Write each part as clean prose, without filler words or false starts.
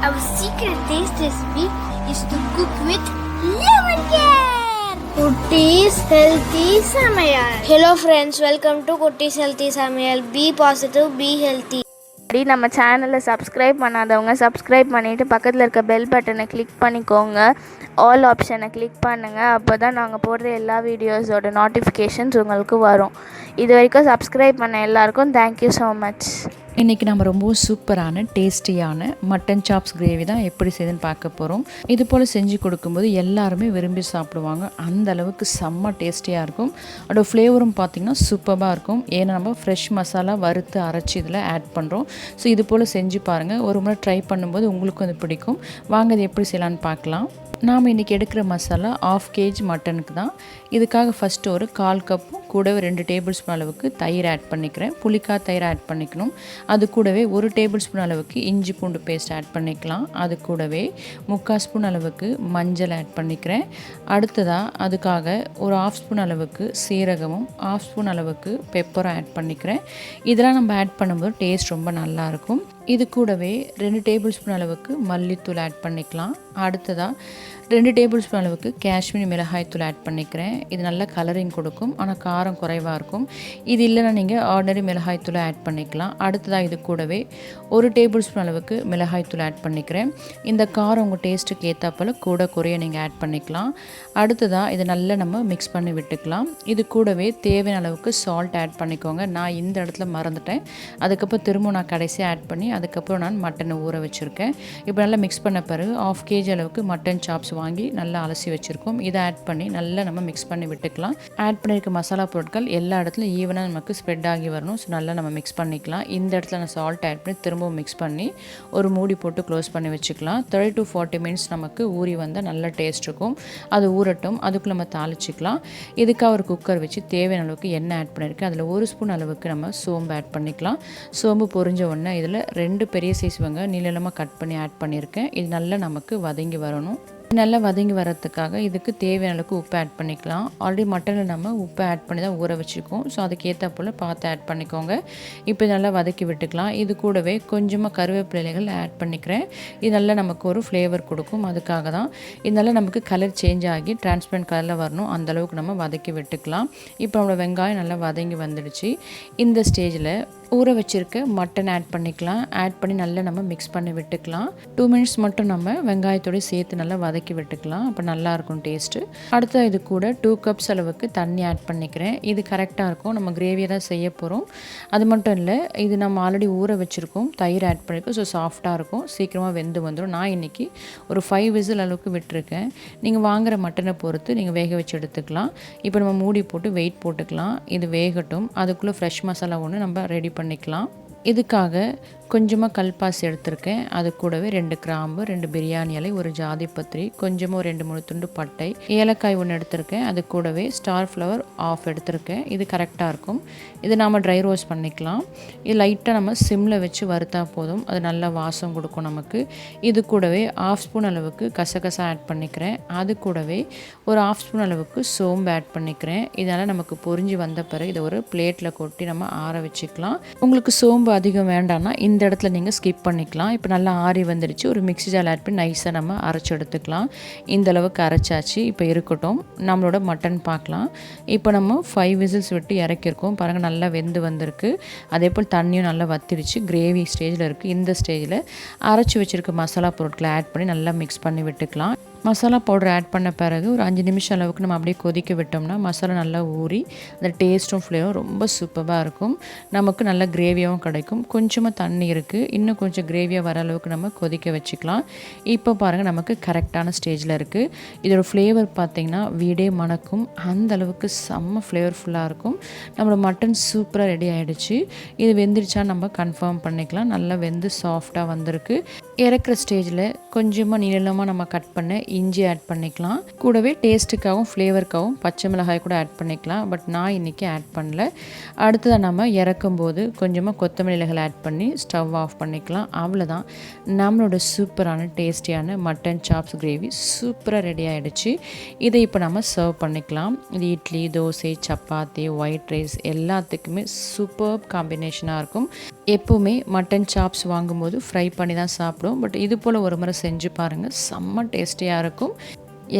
Our secret taste recipe is to cook with lemon care. Kutti's Healthy Samayal. Hello friends, welcome to Kutti's Healthy Samayal. Be positive, be healthy. நம்ம சேனலை subscribe பண்ணாதவங்க subscribe பண்ணிவிட்டு பக்கத்தில் இருக்க bell பட்டனை click பண்ணிக்கோங்க. All ஆப்ஷனை click பண்ணுங்கள். அப்போ தான் நாங்கள் போடுற எல்லா வீடியோஸோட நோட்டிஃபிகேஷன்ஸ் உங்களுக்கு வரும். இது வரைக்கும் சப்ஸ்கிரைப் பண்ண எல்லாருக்கும் தேங்க்யூ ஸோ மச். இன்றைக்கி நம்ம ரொம்பவும் சூப்பரான டேஸ்டியான மட்டன் சாப்ஸ் கிரேவி தான் எப்படி செய்யுதுன்னு பார்க்க போகிறோம். இது போல் செஞ்சு கொடுக்கும்போது எல்லாருமே விரும்பி சாப்பிடுவாங்க. அந்த அளவுக்கு செம்ம டேஸ்டியாக இருக்கும். அதோட ஃப்ளேவரும் பார்த்திங்கன்னா சூப்பராக இருக்கும். ஏன்னா நம்ம ஃப்ரெஷ் மசாலா வறுத்து அரைச்சி இதில் ஆட் பண்ணுறோம். ஸோ இது போல் செஞ்சு பாருங்கள். ஒரு முறை ட்ரை பண்ணும்போது உங்களுக்கும் அது பிடிக்கும். வாங்க இது எப்படி செய்யலான்னு பார்க்கலாம். நாம் இன்றைக்கி எடுக்கிற மசாலா 1/2 kg மட்டனுக்கு தான். இதுக்காக ஃபஸ்ட்டு ஒரு 1/4 கப்பும் கூடவே 2 டேபிள் ஸ்பூன் அளவுக்கு தயிர் ஆட் பண்ணிக்கிறேன். புளிக்காய் தயிர் ஆட் பண்ணிக்கணும். அது கூடவே 1 டேபிள் ஸ்பூன் அளவுக்கு இஞ்சி பூண்டு பேஸ்ட் ஆட் பண்ணிக்கலாம். அது கூடவே 3/4 ஸ்பூன் அளவுக்கு மஞ்சள் ஆட் பண்ணிக்கிறேன். அடுத்ததாக அதுக்காக ஒரு 1/2 ஸ்பூன் அளவுக்கு சீரகமும் 1/2 ஸ்பூன் அளவுக்கு பெப்பரும் ஆட் பண்ணிக்கிறேன். இதெல்லாம் நம்ம ஆட் பண்ணும்போது டேஸ்ட் ரொம்ப நல்லாயிருக்கும். இது கூடவே 2 டேபிள் ஸ்பூன் அளவுக்கு மல்லித்தூள் ஆட் பண்ணிக்கலாம். அடுத்ததாக 2 டேபிள் ஸ்பூன் அளவுக்கு காஷ்மீரி மிளகாய்த்தூள் ஆட் பண்ணிக்கிறேன். இது நல்ல கலரிங் கொடுக்கும், ஆனால் காரம் குறைவாக இருக்கும். இது இல்லைன்னா நீங்கள் ஆர்டினரி மிளகாய்த்தூளை ஆட் பண்ணிக்கலாம். அடுத்ததாக இது கூடவே 1 டேபிள் ஸ்பூன் அளவுக்கு மிளகாய்த்தூள் ஆட் பண்ணிக்கிறேன். இந்த காரம் உங்கள் டேஸ்ட்டுக்கு ஏற்றாப்போல் கூட குறைய நீங்கள் ஆட் பண்ணிக்கலாம். அடுத்ததாக இதை நல்லா நம்ம மிக்ஸ் பண்ணி விட்டுக்கலாம். இது கூடவே தேவையான அளவுக்கு சால்ட் ஆட் பண்ணிக்கோங்க. நான் இந்த இடத்துல மறந்துட்டேன். அதுக்கப்புறம் திரும்ப நான் கடைசியாக ஆட் பண்ணி அதுக்கப்புறம் நான் மட்டனை ஊற வச்சுருக்கேன். இப்போ நல்லா மிக்ஸ் பண்ண பிறகு 1/2 kg அளவுக்கு மட்டன் சாப்ஸ் வாங்கி நல்லா அலசி வச்சுருக்கோம். இதை ஆட் பண்ணி நல்லா நம்ம மிக்ஸ் பண்ணி விட்டுக்கலாம். ஆட் பண்ணியிருக்க மசாலா பொருட்கள் எல்லா இடத்துலையும் ஈவனாக நமக்கு ஸ்ப்ரெட் ஆகி வரணும். ஸோ நல்லா நம்ம மிக்ஸ் பண்ணிக்கலாம். இந்த இடத்துல நான் சால்ட் ஆட் பண்ணி திரும்பவும் மிக்ஸ் பண்ணி ஒரு மூடி போட்டு க்ளோஸ் பண்ணி வச்சுக்கலாம். 30 to 40 மினிட்ஸ் நமக்கு ஊறி வந்தால் நல்ல டேஸ்ட் இருக்கும். அது ஊறட்டும். அதுக்கு நம்ம தாளிச்சிக்கலாம். இதுக்காக ஒரு குக்கர் வச்சு தேவையான அளவுக்கு எண்ணெய் ஆட் பண்ணியிருக்கேன். அதில் 1 ஸ்பூன் அளவுக்கு நம்ம சோம்பு ஆட் பண்ணிக்கலாம். சோம்பு பொரிஞ்ச உடனே இதில் 2 பெரிய சைஸ் வெங்காயம் நீளமாக கட் பண்ணி ஆட் பண்ணியிருக்கேன். இது நல்லா நமக்கு வதங்கி வரணும். நல்லா வதங்கி வரதுக்காக இதுக்கு தேவையான அளவுக்கு உப்பு ஆட் பண்ணிக்கலாம். ஆல்ரெடி மட்டனில் நம்ம உப்பு ஆட் பண்ணி தான் ஊற வச்சுருக்கோம். ஸோ அதுக்கு ஏற்ற போல் பார்த்து ஆட் பண்ணிக்கோங்க. இப்போ நல்லா வதக்கி விட்டுக்கலாம். இது கூடவே கொஞ்சமாக கருவேப்பிலைகள் ஆட் பண்ணிக்கிறேன். இது நல்லா நமக்கு ஒரு ஃப்ளேவர் கொடுக்கும். அதுக்காக தான் இது நல்லா நமக்கு கலர் சேஞ்ச் ஆகி டிரான்ஸ்பரண்ட் கலரில் வரணும். அந்தளவுக்கு நம்ம வதக்கி விட்டுக்கலாம். இப்போ நம்மளோட வெங்காயம் நல்லா வதங்கி வந்துடுச்சு. இந்த ஸ்டேஜில் ஊற வச்சுருக்க மட்டன் ஆட் பண்ணிக்கலாம். ஆட் பண்ணி நல்லா நம்ம மிக்ஸ் பண்ணி விட்டுக்கலாம். 2 மினிட்ஸ் மட்டும் நம்ம வெங்காயத்தோடு சேர்த்து நல்லா வதக்கி விட்டுக்கலாம். அப்போ நல்லாயிருக்கும் டேஸ்ட்டு. அடுத்த இது கூட 2 கப்ஸ் அளவுக்கு தண்ணி ஆட் பண்ணிக்கிறேன். இது கரெக்டாக இருக்கும். நம்ம கிரேவியை தான் செய்ய போகிறோம். அது மட்டும் இல்லை, இது நம்ம ஆல்ரெடி ஊற வச்சுருக்கோம். தயிர் ஆட் பண்ணியிருக்கோம். ஸோ சாஃப்டாக இருக்கும். சீக்கிரமாக வெந்து வந்துடும். நான் இன்றைக்கி ஒரு 5 விசில் அளவுக்கு விட்டுருக்கேன். நீங்கள் வாங்குகிற மட்டனை பொறுத்து நீங்கள் வேக வச்சு எடுத்துக்கலாம். இப்போ நம்ம மூடி போட்டு வெயிட் போட்டுக்கலாம். இது வேகட்டும். அதுக்குள்ளே ஃப்ரெஷ் மசாலா ஒன்று நம்ம ரெடி பண்ணிக்கலாம். இதுக்காக கொஞ்சமாக கல்பாசி எடுத்திருக்கேன். அது கூடவே 2 கிராம்பு, 2 பிரியாணி இலை, ஒரு ஜாதி பத்திரி, கொஞ்சமாக 2-3 துண்டு பட்டை, ஏலக்காய் 1 எடுத்திருக்கேன். அது கூடவே ஸ்டார் ஃப்ளவர் 1/2 எடுத்திருக்கேன். இது கரெக்டாக இருக்கும். இது நாம் ட்ரை ரோஸ்ட் பண்ணிக்கலாம். இது லைட்டாக நம்ம சிம்மில் வச்சு வறுத்தா போதும். அது நல்லா வாசம் கொடுக்கும் நமக்கு. இது கூடவே 1/2 ஸ்பூன் அளவுக்கு கசகசா ஆட் பண்ணிக்கிறேன். அது கூடவே ஒரு 1/2 ஸ்பூன் அளவுக்கு சோம்பு ஆட் பண்ணிக்கிறேன். இதனால் நமக்கு பொரிஞ்சு வந்த பிறகு இதை ஒரு பிளேட்டில் கொட்டி நம்ம ஆற வச்சுக்கலாம். உங்களுக்கு சோம்பு அதிகம் வேண்டாம்னா இந்த இடத்துல நீங்கள் ஸ்கிப் பண்ணிக்கலாம். இப்போ நல்லா ஆறி வந்துடுச்சு. ஒரு மிக்ஸி ஜார் ஆட் பண்ணி நைஸாக நம்ம அரைச்சி எடுத்துக்கலாம். இந்த அளவுக்கு அரைச்சாச்சு. இப்போ இருக்கட்டும். நம்மளோட மட்டன் பார்க்கலாம். இப்போ நம்ம 5 விசில்ஸ் விட்டு இறக்கியிருக்கோம். பாருங்கள் நல்லா வெந்து வந்திருக்கு. அதே போல் தண்ணியும் நல்லா வத்திடுச்சு. கிரேவி ஸ்டேஜில் இருக்குது. இந்த ஸ்டேஜில் அரைச்சி வச்சுருக்க மசாலா பொருட்களை ஆட் பண்ணி நல்லா மிக்ஸ் பண்ணி விட்டுக்கலாம். மசாலா பவுடர் ஆட் பண்ண பிறகு ஒரு 5 நிமிஷம் அளவுக்கு நம்ம அப்படியே கொதிக்க விட்டோம்னா மசாலா நல்லா ஊறி அந்த டேஸ்ட்டும் ஃப்ளேவரும் ரொம்ப சூப்பராக இருக்கும். நமக்கு நல்ல கிரேவியாகவும் கிடைக்கும். கொஞ்சமாக தண்ணி இருக்குது. இன்னும் கொஞ்சம் கிரேவியாக வர அளவுக்கு நம்ம கொதிக்க வச்சுக்கலாம். இப்போ பாருங்கள் நமக்கு கரெக்டான ஸ்டேஜில் இருக்குது. இதோட ஃப்ளேவர் பார்த்திங்கன்னா வீடே மணக்கும். அந்த அளவுக்கு செம்ம ஃப்ளேவர்ஃபுல்லாக இருக்கும். நம்மளோட மட்டன் சூப்பராக ரெடி ஆகிடுச்சு. இது வெந்துருச்சா நம்ம கன்ஃபார்ம் பண்ணிக்கலாம். நல்லா வெந்து சாஃப்டாக வந்திருக்கு. இறக்குற ஸ்டேஜில் கொஞ்சமாக நீளமாக நம்ம கட் பண்ண இஞ்சி ஆட் பண்ணிக்கலாம். கூடவே டேஸ்ட்டுக்காகவும் ஃப்ளேவருக்காகவும் பச்சை மிளகாய் கூட ஆட் பண்ணிக்கலாம். பட் நான் இன்றைக்கி ஆட் பண்ணல. அடுத்ததாக நம்ம இறக்கும்போது கொஞ்சமாக கொத்தமல்லி இலைகள் ஆட் பண்ணி ஸ்டவ் ஆஃப் பண்ணிக்கலாம். அவ்வளோதான். நம்மளோட சூப்பரான டேஸ்டியான மட்டன் சாப்ஸ் கிரேவி சூப்பராக ரெடி ஆகிடுச்சு. இதை இப்போ நம்ம சர்வ் பண்ணிக்கலாம். இது இட்லி, தோசை, சப்பாத்தி, ஒயிட் ரைஸ் எல்லாத்துக்குமே சூப்பர் காம்பினேஷனாக இருக்கும். எப்போவுமே மட்டன் சாப்ஸ் வாங்கும்போது ஃப்ரை பண்ணி தான் சாப்பிடுவோம். பட் இது போல் ஒரு முறை செஞ்சு பாருங்கள், செம்ம டேஸ்டியாக இருக்கும்.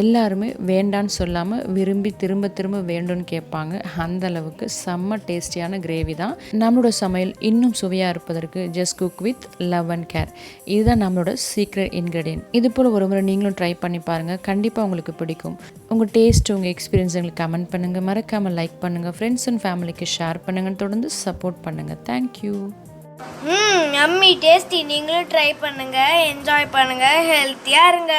எல்லாருமே வேண்டான்னு சொல்லாமல் விரும்பி திரும்ப திரும்ப வேண்டும்னு கேட்பாங்க. அந்த அளவுக்கு செம்ம டேஸ்டியான கிரேவி தான். நம்மளோட சமையல் இன்னும் சுவையாக இருப்பதற்கு just cook with love and care, இதுதான் நம்மளோட சீக்ரெட் இன்க்ரீடியன்ட். இது போல் ஒரு முறை நீங்களும் ட்ரை பண்ணி பாருங்கள், கண்டிப்பாக உங்களுக்கு பிடிக்கும். உங்கள் டேஸ்ட், உங்கள் எக்ஸ்பீரியன்ஸ் எங்களுக்கு கமெண்ட் பண்ணுங்கள், மறக்காமல் லைக் பண்ணுங்கள், ஃப்ரெண்ட்ஸ் அண்ட் ஃபேமிலிக்கு ஷேர் பண்ணுங்கள், தொடர்ந்து சப்போர்ட் பண்ணுங்கள். தேங்க்யூ. Yummy tasty. நீங்களும் ட்ரை பண்ணுங்கள், என்ஜாய் பண்ணுங்கள், ஹெல்த்தியாக இருங்க.